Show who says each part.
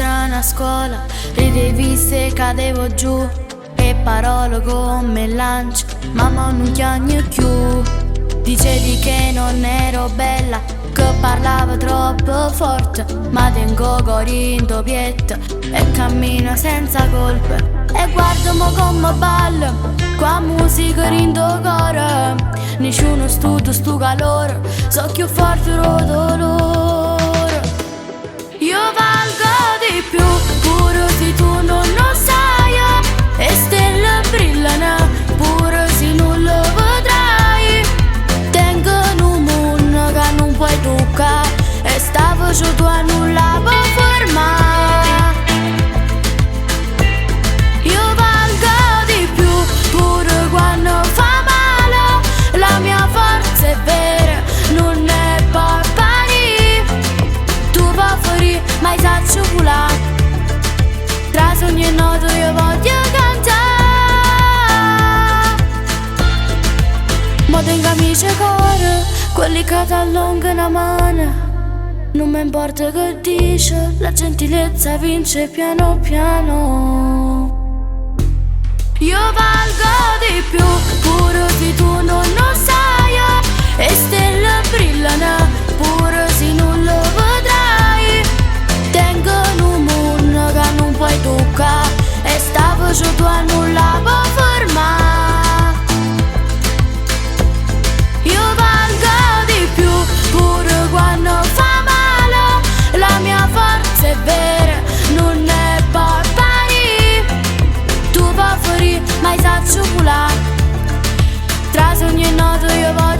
Speaker 1: strana a scuola, ridevi se cadevo giù e parole come lancio, mamma non chiagno più. Dicevi che non ero bella, che parlavo troppo forte, ma tengo cori in doppietta e cammino senza colpe. E guardo mo come ballo, qua musica rindo cuore, nessuno studia stu calore, so più forte lo dolore. Io valgo di più, pure se tu non lo sai, e stelle brillano, pure se non lo vedrai. Tengo un mondo che non puoi toccare, e sta voce tua non la puoi fermare. Io valgo di più, pure quando fa male, la mia forza è vera, non è barbari. Tu puoi fuori, ma saccio volare, tra sogni e noto io voglio cantare. Mo tengo amici e cuore, quelli che ti allungano la mano. Non mi importa che dice, la gentilezza vince piano piano. Io valgo di più, pure se tu non lo sai, e stelle brillano, pure se non lo vedrai. Tengo un mondo che non puoi toccare, e sta voce tua non la puoi fermare. Io valgo di più, pure quando fa male, la mia forza è vera, non è barbari. Tu puoi fuori, ma saccio volare, tra sogni e noto io voglio